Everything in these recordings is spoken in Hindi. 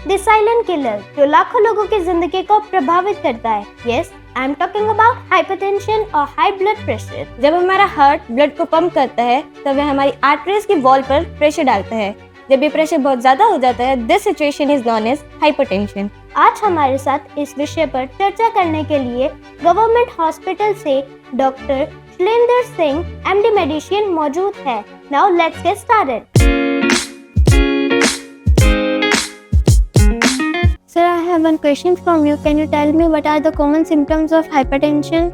द साइलेंट किलर जो लाखों लोगों की जिंदगी को प्रभावित करता है। Yes, I am talking about hypertension और हाई ब्लड प्रेशर। जब हमारा हार्ट ब्लड को पंप करता है तब वह हमारी आर्टरीज की वॉल पर प्रेशर डालता है। जब ये प्रेशर बहुत ज्यादा हो जाता है, this situation is known as hypertension. आज हमारे साथ इस विषय पर चर्चा करने के लिए गवर्नमेंट हॉस्पिटल से doctor Shailendra Singh MD medicine मौजूद है। Now let's get started. Sir, I have one question from you. Can you tell me what are the common symptoms of hypertension?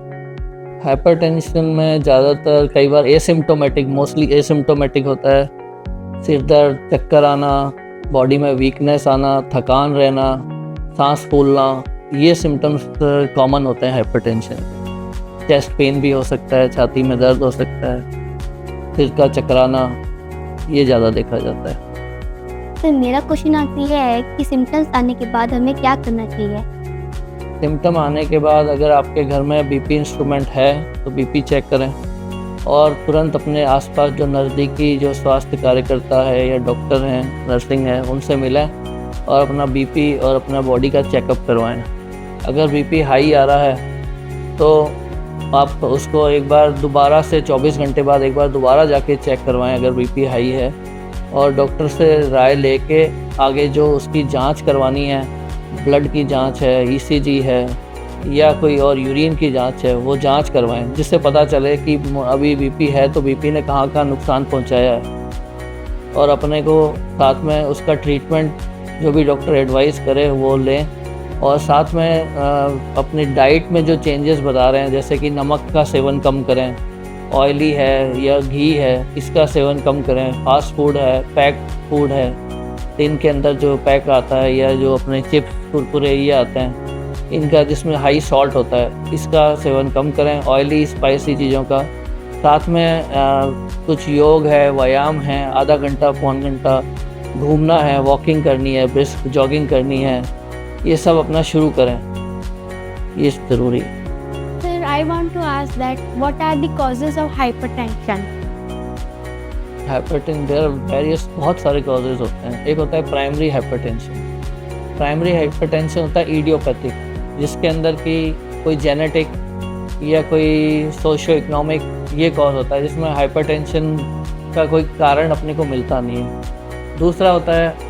Hypertension में ज़्यादातर कई बार एसिम्प्टोमेटिक, मोस्टली एसिम्प्टोमेटिक होता है। सिर दर्द, चक्कर आना, बॉडी में वीकनेस आना, थकान रहना, सांस फूलना, ये सिम्टम्स कॉमन होते हैं हाइपरटेंशन। चेस्ट पेन भी हो सकता है, छाती में दर्द हो सकता है, सिर का चकराना, ये ज़्यादा देखा जाता है। तो मेरा क्वेश्चन आपसे ये है कि सिम्टम्स आने के बाद हमें क्या करना चाहिए? सिम्टम आने के बाद अगर आपके घर में बीपी इंस्ट्रूमेंट है तो बीपी चेक करें और तुरंत अपने आसपास जो नज़दीकी जो स्वास्थ्य कार्यकर्ता है या डॉक्टर हैं, नर्सिंग है, उनसे मिलें और अपना बीपी और अपना बॉडी का चेकअप करवाएं। अगर बीपी हाई आ रहा है तो आप उसको एक बार दोबारा से 24 घंटे बाद एक बार दोबारा जाके चेक करवाएं अगर बीपी हाई है, और डॉक्टर से राय लेके आगे जो उसकी जांच करवानी है, ब्लड की जांच है, ECG है या कोई और यूरिन की जांच है, वो जांच करवाएं जिससे पता चले कि अभी बीपी है तो बीपी ने कहाँ कहाँ नुकसान पहुंचाया है, और अपने को साथ में उसका ट्रीटमेंट जो भी डॉक्टर एडवाइस करे वो लें। और साथ में अपनी डाइट में जो चेंजेस बता रहे हैं, जैसे कि नमक का सेवन कम करें, ऑयली है या घी है इसका सेवन कम करें, फास्ट फूड है, पैक्ड फूड है, दिन के अंदर जो पैक आता है या जो अपने चिप्स कुरकुरे ये आते हैं इनका जिसमें हाई सॉल्ट होता है, इसका सेवन कम करें, ऑयली स्पाइसी चीज़ों का। साथ में कुछ योग है, व्यायाम है, आधा घंटा पौन घंटा घूमना है, वॉकिंग करनी है, ब्रिस्क जॉगिंग करनी है, ये सब अपना शुरू करें, ये ज़रूरी है। Sir, I want to ask that what are the causes of hypertension? Hypertension there various बहुत सारे कॉजेज होते हैं। एक होता है प्राइमरी हाइपरटेंशन। प्राइमरी हाइपरटेंशन होता है इडियोपैथिक, जिसके अंदर की कोई जेनेटिक या कोई सोशो इकोनॉमिक ये कॉज होता है, जिसमें हाइपरटेंशन का कोई कारण अपने को मिलता नहीं है। दूसरा होता है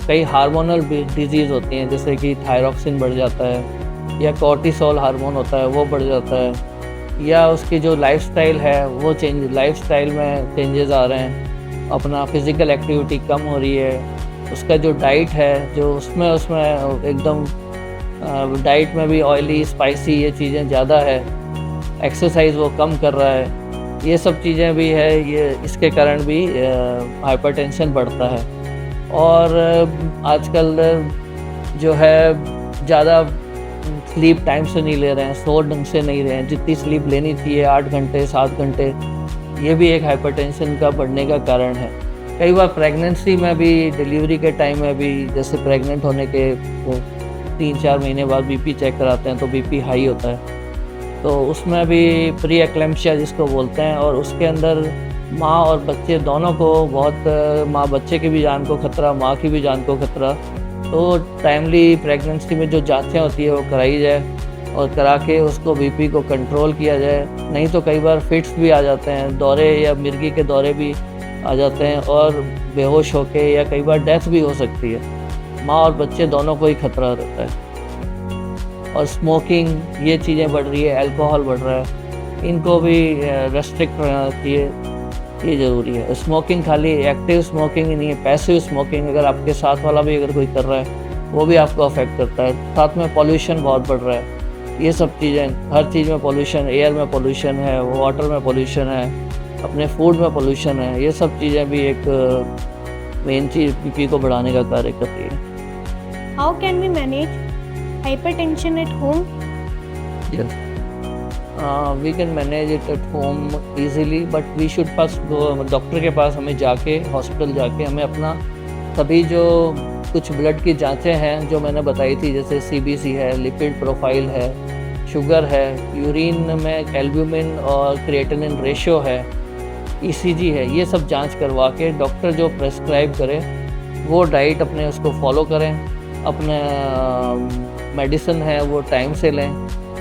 कई हार्मोनल डिजीज़ होती हैं, जैसे कि थायरॉक्सिन बढ़ जाता है या कॉर्टिसोल हार्मोन होता है वो बढ़ जाता है, या उसकी जो लाइफस्टाइल है वो लाइफस्टाइल में चेंजेस आ रहे हैं, अपना फिज़िकल एक्टिविटी कम हो रही है, उसका जो डाइट है जो उसमें एकदम डाइट में भी ऑयली स्पाइसी ये चीज़ें ज़्यादा है, एक्सरसाइज वो कम कर रहा है, ये सब चीज़ें भी है, ये इसके कारण भी हाइपरटेंशन बढ़ता है। और आजकल जो है ज़्यादा स्लीप टाइम से नहीं ले रहे हैं, सो ढंग से नहीं रहे हैं, जितनी स्लीप लेनी चाहिए 8 घंटे 7 घंटे, ये भी एक हाइपरटेंशन का बढ़ने का कारण है। कई बार प्रेगनेंसी में भी, डिलीवरी के टाइम में भी, जैसे प्रेग्नेंट होने के 3-4 महीने बाद बीपी चेक कराते हैं तो बीपी हाई होता है, तो उसमें भी प्री एक्लेम्पशिया जिसको बोलते हैं, और उसके अंदर माँ और बच्चे दोनों को बहुत, माँ बच्चे की भी जान को खतरा, माँ की भी जान को खतरा, तो टाइमली प्रेगनेंसी में जो जांचें होती है वो कराई जाए और करा के उसको बीपी को कंट्रोल किया जाए। नहीं तो कई बार फिट्स भी आ जाते हैं, दौरे या मिर्गी के दौरे भी आ जाते हैं और बेहोश होके या कई बार डेथ भी हो सकती है। माँ और बच्चे दोनों को ही खतरा रहता है। और स्मोकिंग ये चीज़ें बढ़ रही है, अल्कोहल बढ़ रहा है, इनको भी रेस्ट्रिक्ट रहना चाहिए, ये ज़रूरी है। स्मोकिंग खाली एक्टिव स्मोकिंग ही नहीं है, पैसिव स्मोकिंग अगर आपके साथ वाला भी अगर कोई कर रहा है वो भी आपको अफेक्ट करता है। साथ में पॉल्यूशन बहुत बढ़ रहा है, ये सब चीज़ें, हर चीज़ में पॉल्यूशन, एयर में पॉल्यूशन है, वाटर में पॉल्यूशन है, अपने फूड में पॉल्यूशन है, ये सब चीज़ें भी एक मेन चीज़ बीपी को बढ़ाने का कार्य करती है। How can we manage hypertension at home? Yes. We can manage it at home easily, but we should first go doctor के पास, हमें जाके हॉस्पिटल जाके हमें अपना सभी जो कुछ ब्लड की जांचें हैं जो मैंने बताई थी, जैसे CBC है, लिपिड प्रोफाइल है, शुगर है, यूरिन में एल्ब्यूमिन और क्रिएटिनिन रेशियो है, ECG है, ये सब जांच करवा के डॉक्टर जो प्रेस्क्राइब करे वो डाइट अपने उसको फॉलो करें, अपने मेडिसिन है वो टाइम से लें,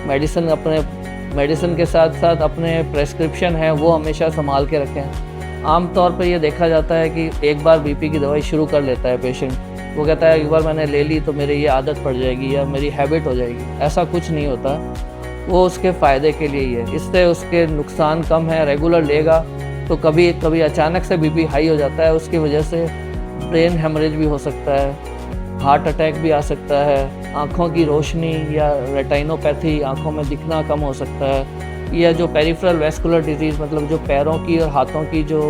मेडिसिन के साथ साथ अपने प्रेस्क्रिप्शन है वो हमेशा संभाल के रखें। आम तौर पे ये देखा जाता है कि एक बार बीपी की दवाई शुरू कर लेता है पेशेंट, वो कहता है एक बार मैंने ले ली तो मेरी ये आदत पड़ जाएगी या मेरी हैबिट हो जाएगी। ऐसा कुछ नहीं होता, वो उसके फ़ायदे के लिए ही है, इससे उसके नुकसान कम है। रेगुलर लेगा तो कभी कभी अचानक से बीपी हाई हो जाता है, उसकी वजह से ब्रेन हेमरेज भी हो सकता है, हार्ट अटैक भी आ सकता है, आँखों की रोशनी या रेटिनोपैथी, आँखों में दिखना कम हो सकता है, या जो पेरिफेरल वैस्कुलर डिजीज़ मतलब जो पैरों की और हाथों की जो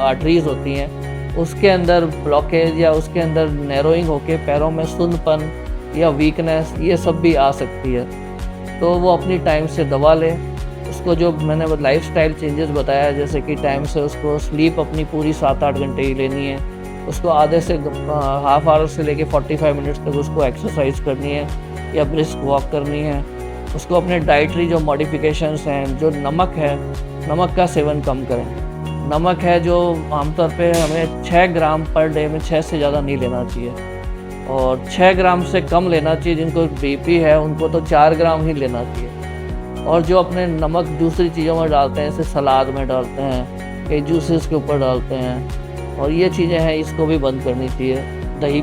आर्टरीज़ होती हैं उसके अंदर ब्लॉकेज या उसके अंदर नैरोइंग होके पैरों में सुन्नपन या वीकनेस ये सब भी आ सकती है। तो वो अपनी टाइम से दवा ले। उसको जो मैंने लाइफस्टाइल चेंजेस बताया, जैसे कि टाइम से उसको स्लीप अपनी पूरी 7-8 घंटे ही लेनी है, उसको आधे से हाफ आवर से लेके 45 मिनट्स तक उसको एक्सरसाइज करनी है या ब्रिस्क वॉक करनी है। उसको अपने डाइटरी जो मॉडिफिकेशंस हैं, जो नमक है, नमक का सेवन कम करें। नमक है जो आमतौर पे हमें 6 ग्राम पर डे में 6 से ज़्यादा नहीं लेना चाहिए और 6 ग्राम से कम लेना चाहिए। जिनको बीपी है उनको तो 4 ग्राम ही लेना चाहिए। और जो अपने नमक दूसरी चीज़ों में डालते हैं, जैसे सलाद में डालते हैं, कई जूसेस के ऊपर डालते हैं, और ये चीज़ें हैं इसको भी बंद करनी चाहिए। दही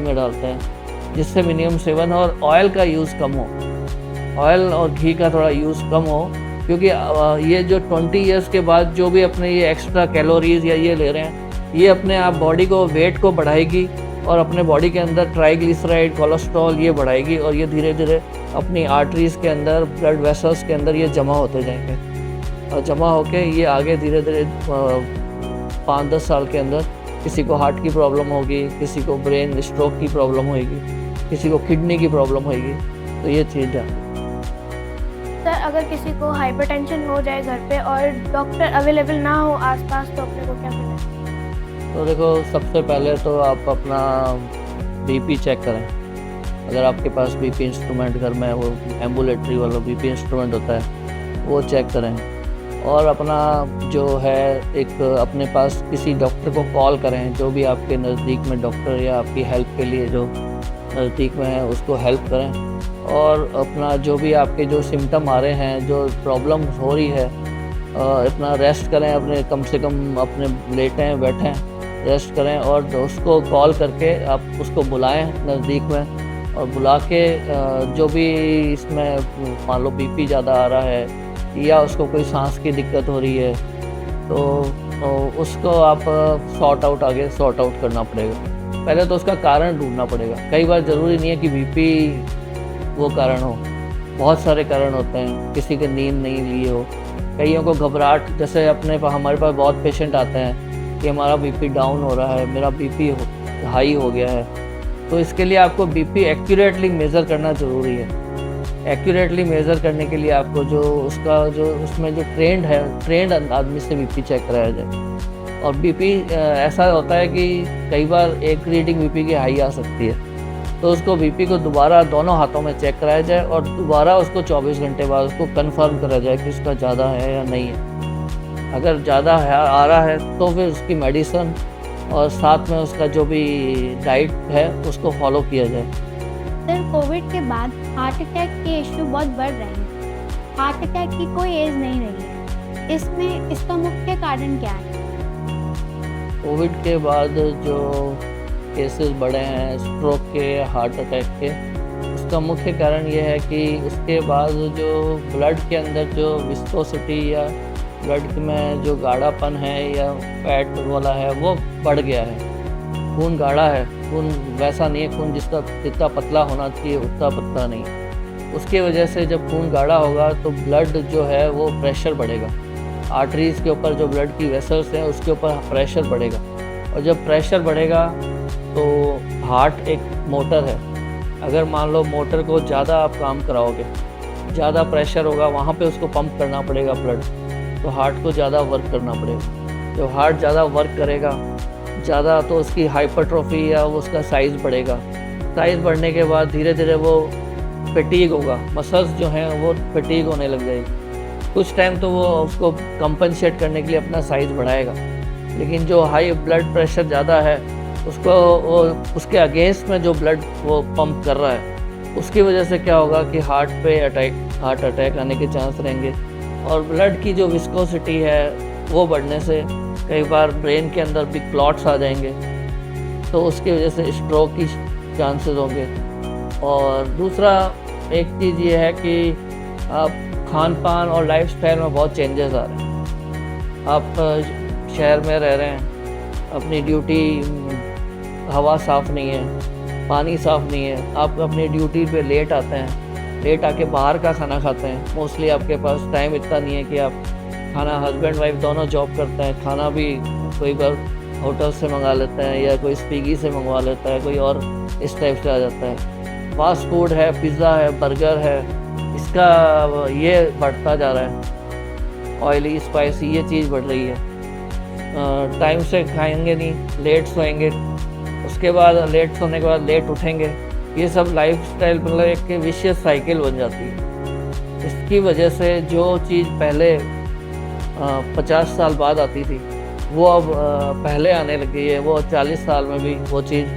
में डालते हैं, जिससे मिनिमम सेवन, और ऑयल का यूज़ कम हो, ऑयल और घी का थोड़ा यूज़ कम हो, क्योंकि ये जो 20 इयर्स के बाद जो भी अपने ये एक्स्ट्रा कैलोरीज या ये ले रहे हैं, ये अपने आप बॉडी को वेट को बढ़ाएगी और अपने बॉडी के अंदर ट्राइग्लिसराइड, कोलेस्ट्रॉल ये बढ़ाएगी, और ये धीरे धीरे अपनी आर्टरीज़ के अंदर, ब्लड वेसल्स के अंदर ये जमा होते जाएंगे, और जमा होके ये आगे धीरे धीरे 5-10 साल के अंदर किसी को हार्ट की प्रॉब्लम होगी, किसी को ब्रेन स्ट्रोक की प्रॉब्लम होगी, किसी को किडनी की प्रॉब्लम होगी। तो ये चीज़ है। सर, अगर किसी को हाइपरटेंशन हो जाए घर पे और डॉक्टर अवेलेबल ना हो आसपास, तो अपने को क्या करना है? तो देखो, सबसे पहले तो आप अपना बीपी चेक करें। अगर आपके पास बीपी इंस्ट्रूमेंट घर में, वो एम्बुलेटरी वाला बीपी इंस्ट्रूमेंट होता है, वो चेक करें। और अपना जो है एक अपने पास किसी डॉक्टर को कॉल करें, जो भी आपके नज़दीक में डॉक्टर या आपकी हेल्प के लिए जो नज़दीक में है उसको हेल्प करें। और अपना जो भी आपके जो सिम्टम आ रहे हैं, जो प्रॉब्लम हो रही है, अपना रेस्ट करें, अपने कम से कम अपने लेटें बैठें, रेस्ट करें, और उसको कॉल करके आप उसको बुलाएं नज़दीक में, और बुला के जो भी इसमें मान लो बीपी ज़्यादा आ रहा है या उसको कोई सांस की दिक्कत हो रही है, तो उसको आप आगे सॉर्ट आउट करना पड़ेगा। पहले तो उसका कारण ढूंढना पड़ेगा। कई बार ज़रूरी नहीं है कि बीपी वो कारण हो, बहुत सारे कारण होते हैं। किसी के नींद नहीं लिए हो, कईयों को घबराहट, जैसे हमारे पास बहुत पेशेंट आते हैं कि हमारा बीपी डाउन हो रहा है, मेरा बीपी हाई हो गया है। तो इसके लिए आपको बीपी एक्यूरेटली मेज़र करना ज़रूरी है। एक्यूरेटली मेज़र करने के लिए आपको जो उसमें जो ट्रेंड आदमी से बीपी चेक कराया जाए। और बीपी ऐसा होता है कि कई बार एक रीडिंग बीपी की हाई आ सकती है, तो उसको बीपी को दोबारा दोनों हाथों में चेक कराया जाए और दोबारा उसको 24 घंटे बाद उसको कंफर्म करा जाए कि उसका ज़्यादा है या नहीं है। अगर ज़्यादा आ रहा है तो फिर उसकी मेडिसिन और साथ में उसका जो भी डाइट है उसको फॉलो किया जाए। सर, कोविड के बाद हार्ट अटैक के इश्यू बहुत बढ़ रहे हैं। हार्ट अटैक की कोई एज नहीं रही है, इसमें इसका मुख्य कारण क्या है? कोविड के बाद जो केसेस बढ़े हैं स्ट्रोक के, हार्ट अटैक के, उसका मुख्य कारण ये है कि उसके बाद जो ब्लड के अंदर जो विस्कोसिटी या ब्लड में जो गाढ़ापन है या फैट वाला है वो बढ़ गया है। खून गाढ़ा है, खून वैसा नहीं है, खून जितना पतला होना चाहिए उतना पतला नहीं। उसकी वजह से जब खून गाढ़ा होगा तो ब्लड जो है वो प्रेशर बढ़ेगा, आर्टरीज़ के ऊपर जो ब्लड की वेसल्स हैं उसके ऊपर प्रेशर बढ़ेगा, और जब प्रेशर बढ़ेगा तो हार्ट एक मोटर है। अगर मान लो मोटर को ज़्यादा आप काम कराओगे, ज़्यादा प्रेशर होगा, वहाँ पे उसको पंप करना पड़ेगा ब्लड, तो हार्ट को ज़्यादा वर्क करना पड़ेगा। जब हार्ट ज़्यादा वर्क करेगा ज़्यादा तो उसकी हाइपरट्रोफी या उसका साइज़ बढ़ेगा। साइज़ बढ़ने के बाद धीरे धीरे वो फटीग होगा, मसल्स जो हैं वो फटीग होने लग जाएगी। कुछ टाइम तो वो उसको कंपनसेट करने के लिए अपना साइज़ बढ़ाएगा, लेकिन जो हाई ब्लड प्रेशर ज़्यादा है उसको वो उसके अगेंस्ट में जो ब्लड वो पंप कर रहा है, उसकी वजह से क्या होगा कि हार्ट अटैक आने के चांस रहेंगे। और ब्लड की जो विस्कोसिटी है वो बढ़ने से कई बार ब्रेन के अंदर भी क्लॉट्स आ जाएंगे, तो उसकी वजह से स्ट्रोक की चांसेस होंगे। और दूसरा एक चीज़ ये है कि आप खान पान और लाइफस्टाइल में बहुत चेंजेस आ रहे हैं। आप शहर में रह रहे हैं, अपनी ड्यूटी, हवा साफ़ नहीं है, पानी साफ़ नहीं है, आप अपनी ड्यूटी पे लेट आते हैं, लेट आके बाहर का खाना खाते हैं। मोस्टली आपके पास टाइम इतना नहीं है कि आप खाना, हस्बैंड वाइफ दोनों जॉब करते हैं, खाना भी कोई बार होटल से मंगा लेते हैं या कोई स्विगी से मंगवा लेता है, कोई और इस टाइप से आ जाता है। फास्ट फूड है, पिज़्ज़ा है, बर्गर है, इसका ये बढ़ता जा रहा है। ऑयली, स्पाइसी ये चीज़ बढ़ रही है। टाइम से खाएंगे नहीं, लेट सोएंगे, उसके बाद लेट सोने के बाद लेट उठेंगे, ये सब लाइफस्टाइल मतलब एक विशियस साइकिल बन जाती है। इसकी वजह से जो चीज़ पहले 50 साल बाद आती थी वो अब पहले आने लगी है, वो 40 साल में भी वो चीज़,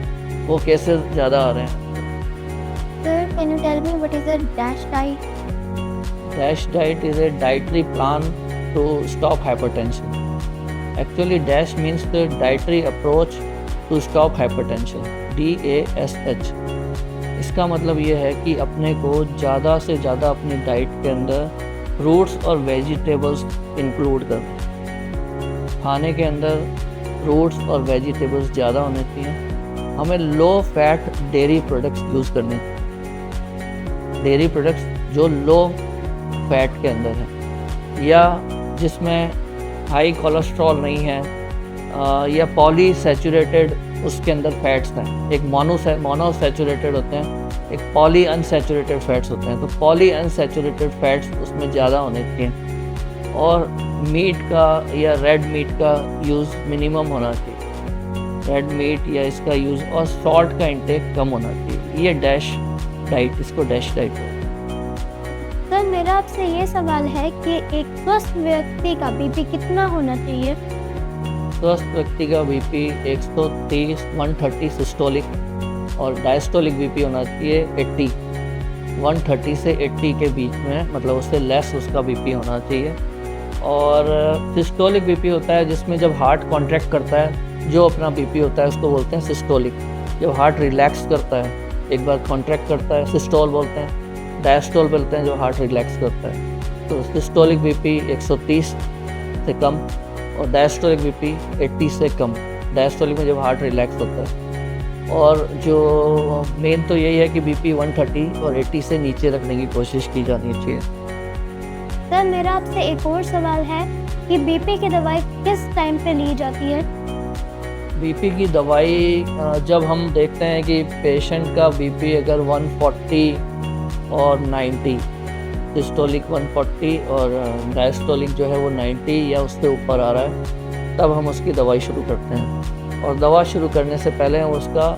वो केसेस ज़्यादा आ रहे हैं। Sir, can you tell me what is a DASH diet? DASH diet is a dietary plan to stop hypertension. Actually, DASH means the dietary approach to stop hypertension. DASH. इसका मतलब ये है कि अपने को ज़्यादा से ज़्यादा अपनी डाइट के अंदर फ्रूट्स और वेजिटेबल्स इंक्लूड करना है। खाने के अंदर फ्रूट्स और वेजिटेबल्स ज़्यादा होने चाहिए। हमें low fat dairy products use करने चाहिए, डेयरी प्रोडक्ट्स जो लो फैट के अंदर है या जिसमें हाई कोलेस्ट्रॉल नहीं है, या पॉली सैचुरेटेड उसके अंदर फैट्स हैं। एक मोनो सैचुरेटेड होते हैं, एक पॉली अनसैचुरेटेड फैट्स होते हैं। तो पॉली अनसैचुरेटेड फैट्स उसमें ज़्यादा होने चाहिए और मीट का या रेड मीट का यूज़ मिनिमम होना चाहिए, रेड मीट या इसका यूज़, और सॉल्ट का इंटेक कम होना चाहिए। ये डैश डाइट, इसको डैश डाइट हो। सर, मेरा आपसे ये सवाल है कि एक स्वस्थ व्यक्ति का बीपी कितना होना चाहिए? स्वस्थ व्यक्ति का बीपी 130 130 सिस्टोलिक और डायस्टोलिक बीपी होना चाहिए 80, 130 से 80 के बीच में, मतलब उससे लेस उसका बीपी होना चाहिए। और सिस्टोलिक बीपी होता है जिसमें जब हार्ट कॉन्ट्रैक्ट करता है, जो अपना बीपी होता है उसको बोलते हैं सिस्टोलिक। जब हार्ट रिलैक्स करता है, एक बार कॉन्ट्रैक्ट करता है, सिस्टोल बोलते हैं। डायस्टोल बोलते हैं जो हार्ट रिलैक्स करता है। तो सिस्टोलिक बीपी 130 से कम और डायस्टोलिक बीपी 80 से कम, डायस्टोलिक में जब हार्ट रिलैक्स होता है। और जो मेन तो यही है कि बीपी 130 और 80 से नीचे रखने की कोशिश की जानी चाहिए। सर, मेरा आपसे एक और सवाल है कि बीपी की दवाई किस टाइम पे ली जाती है? बीपी की दवाई जब हम देखते हैं कि पेशेंट का बीपी अगर 140 और 90, सिस्टोलिक 140 और डायस्टोलिक जो है वो 90 या उससे ऊपर आ रहा है, तब हम उसकी दवाई शुरू करते हैं। और दवा शुरू करने से पहले हम उसका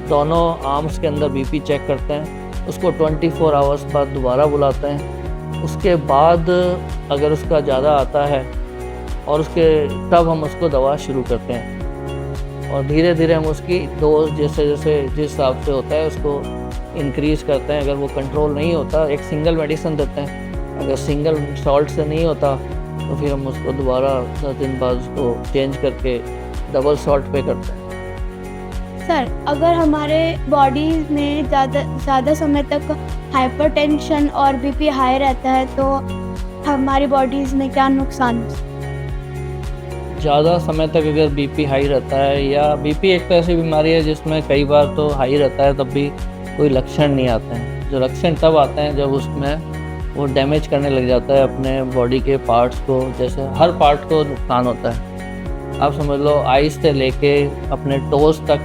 दोनों आर्म्स के अंदर बीपी चेक करते हैं, उसको 24 आवर्स बाद दोबारा बुलाते हैं। उसके बाद अगर उसका ज़्यादा आता है और तब हम उसको दवा शुरू करते हैं और धीरे धीरे हम उसकी डोज जैसे जैसे जिस हिसाब से होता है उसको इंक्रीज़ करते हैं। अगर वो कंट्रोल नहीं होता, एक सिंगल मेडिसिन देते हैं, अगर सिंगल सॉल्ट से नहीं होता तो फिर हम उसको दोबारा 10 दिन बाद उसको चेंज करके डबल सॉल्ट पे करते हैं। सर, अगर हमारे बॉडी में ज़्यादा समय तक हाइपरटेंशन और बीपी हाई रहता है तो हमारी बॉडीज़ में क्या नुकसान हो सकता है? ज़्यादा समय तक अगर बीपी हाई रहता है, या बीपी एक तो ऐसी बीमारी है जिसमें कई बार तो हाई रहता है तब भी कोई लक्षण नहीं आते हैं। जो लक्षण तब आते हैं जब उसमें वो डैमेज करने लग जाता है अपने बॉडी के पार्ट्स को, जैसे हर पार्ट को नुकसान होता है। आप समझ लो आइस से लेके अपने टोज तक,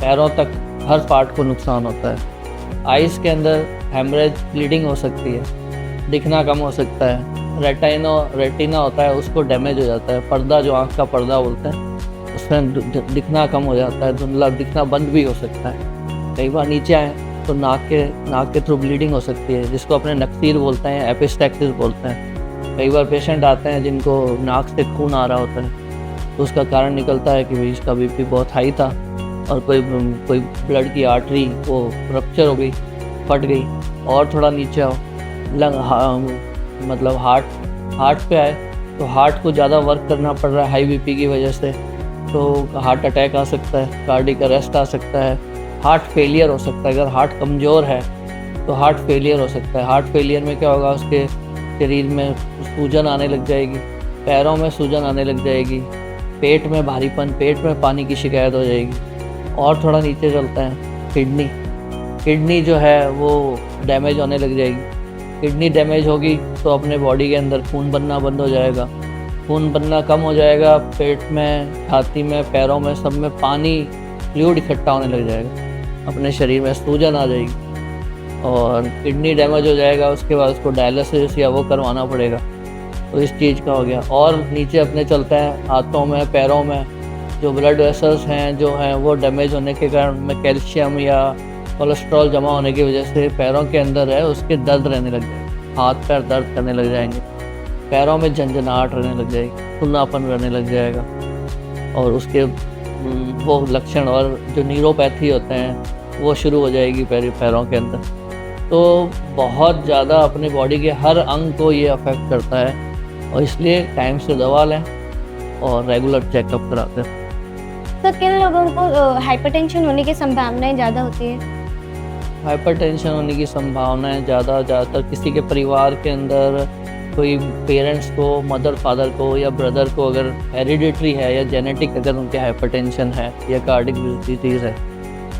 पैरों तक, हर पार्ट को नुकसान होता है। आइस के अंदर हेमरेज, ब्लीडिंग हो सकती है, दिखना कम हो सकता है। रेटिना होता है उसको डैमेज हो जाता है, पर्दा जो आँख का पर्दा बोलते हैं उसमें दिखना कम हो जाता है, धुंधला दिखना बंद भी हो सकता है। कई बार नीचे आए तो नाक के थ्रू ब्लीडिंग हो सकती है, जिसको अपने नक्सीर बोलते हैं, एपिस्टैक्सिस बोलते हैं। कई बार पेशेंट आते हैं जिनको नाक से खून आ रहा होता है, तो उसका कारण निकलता है कि भाई इसका बीपी बहुत हाई था और कोई ब्लड की आर्टरी वो रप्चर हो गई, फट गई, और थोड़ा नीचे आओ, मतलब हार्ट पे आए तो हार्ट को ज़्यादा वर्क करना पड़ रहा है हाई बीपी की वजह से, तो हार्ट अटैक आ सकता है, कार्डिक अरेस्ट आ सकता है, हार्ट फेलियर हो सकता है। अगर हार्ट कमज़ोर है तो हार्ट फेलियर हो सकता है। हार्ट फेलियर में क्या होगा, उसके शरीर में सूजन आने लग जाएगी, पैरों में सूजन आने लग जाएगी, पेट में भारीपन, पेट में पानी की शिकायत हो जाएगी। और थोड़ा नीचे चलता है, किडनी जो है वो डैमेज होने लग जाएगी। किडनी डैमेज होगी तो अपने बॉडी के अंदर खून बनना बंद हो जाएगा, खून बनना कम हो जाएगा, पेट में, छाती में, पैरों में, सब में पानी, फ्लूइड इकट्ठा होने लग जाएगा, अपने शरीर में सूजन आ जाएगी और किडनी डैमेज हो जाएगा। उसके बाद उसको डायलिसिस या वो करवाना पड़ेगा, तो इस चीज़ का हो गया। और नीचे अपने चलता है हाथों में, पैरों में जो ब्लड वेसल्स हैं जो हैं वो डैमेज होने के कारण में कैल्शियम या कोलेस्ट्रॉल जमा होने की वजह से पैरों के अंदर है उसके दर्द रहने लग जाएगा, हाथ पैर दर्द करने लग जाएंगे, पैरों में झंझनाहट रहने लग जाएगी, खुलापन रहने लग जाएगा, और उसके वो लक्षण और जो न्यूरोपैथी होते हैं वो शुरू हो जाएगी पैरों के अंदर। तो बहुत ज़्यादा अपने बॉडी के हर अंग को ये अफेक्ट करता है, और इसलिए टाइम से दवा लें और रेगुलर चेकअप कराते हैं। तो किन लोगों को हाइपरटेंशन होने की संभावनाएं ज़्यादा होती है? हाइपरटेंशन होने की संभावनाएं ज़्यादातर किसी के परिवार के अंदर कोई पेरेंट्स को, मदर फादर को या ब्रदर को अगर हेरिडिटरी है या जेनेटिक अगर उनके हाइपरटेंशन है या कार्डिक डिजीज़ है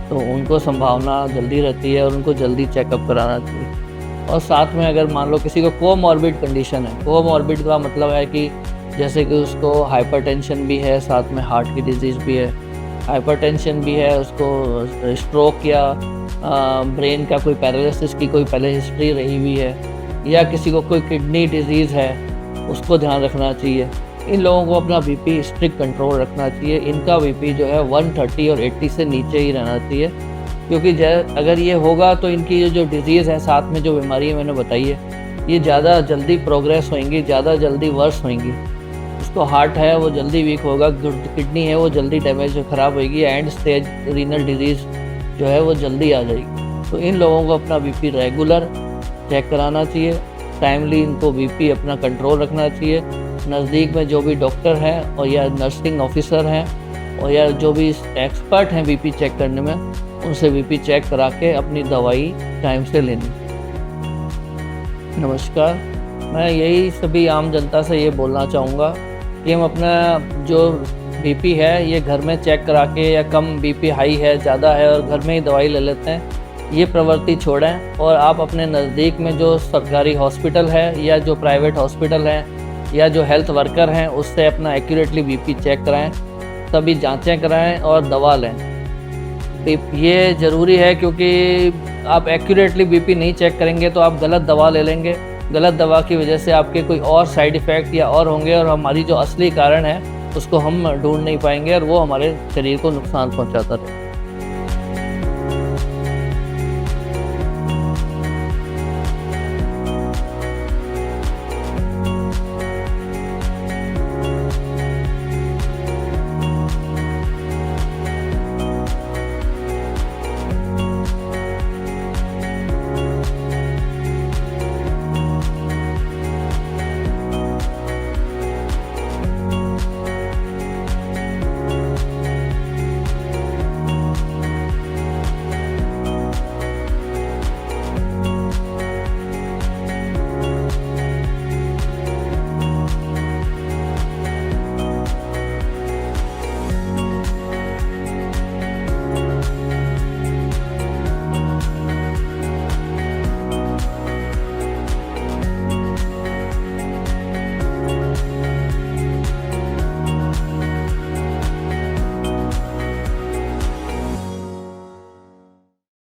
तो उनको संभावना जल्दी रहती है और उनको जल्दी चेकअप कराना चाहिए। और साथ में अगर मान लो किसी को कोमॉर्बिड कंडीशन है, कोमॉर्बिड का मतलब है कि जैसे कि उसको हाइपरटेंशन भी है, साथ में हार्ट की डिजीज़ भी है, हाइपरटेंशन भी है, उसको स्ट्रोक या ब्रेन का कोई पैरालिसिस की कोई पहले हिस्ट्री रही हुई है, या किसी को कोई किडनी डिजीज़ है, उसको ध्यान रखना चाहिए। इन लोगों को अपना बीपी स्ट्रिक्ट कंट्रोल रखना चाहिए। इनका बीपी जो है 130 और 80 से नीचे ही रहना चाहिए, क्योंकि अगर ये होगा तो इनकी जो डिज़ीज़ है, साथ में जो बीमारी मैंने बताई है, ये ज़्यादा जल्दी प्रोग्रेस होंगी, ज़्यादा जल्दी वर्स होंगी। उसको हार्ट है वो जल्दी वीक होगा, किडनी है वो जल्दी डैमेज ख़राब होगी, एंड स्टेज रीनल डिजीज़ जो है वो जल्दी आ जाएगी। तो इन लोगों को अपना बीपी रेगुलर चेक कराना चाहिए, टाइमली इनको बीपी अपना कंट्रोल रखना चाहिए। नज़दीक में जो भी डॉक्टर हैं और या नर्सिंग ऑफिसर हैं और या जो भी एक्सपर्ट हैं बीपी चेक करने में, उनसे बीपी चेक करा के अपनी दवाई टाइम से लेनी। नमस्कार, मैं यही सभी आम जनता से ये बोलना चाहूँगा कि हम अपना जो बीपी है ये घर में चेक करा के, या कम बीपी हाई है, ज़्यादा है और घर में ही दवाई ले लेते हैं, ये प्रवृत्ति छोड़ें और आप अपने नज़दीक में जो सरकारी हॉस्पिटल है या जो प्राइवेट हॉस्पिटल है या जो हेल्थ वर्कर हैं उससे अपना एक्यूरेटली बीपी चेक कराएं, सभी जांचें कराएं और दवा लें। ये ज़रूरी है क्योंकि आप एक्यूरेटली बीपी नहीं चेक करेंगे तो आप गलत दवा ले लेंगे, गलत दवा की वजह से आपके कोई और साइड इफ़ेक्ट या और होंगे और हमारी जो असली कारण है उसको हम ढूंढ नहीं पाएंगे और वो हमारे शरीर को नुकसान पहुंचाता रहेगा।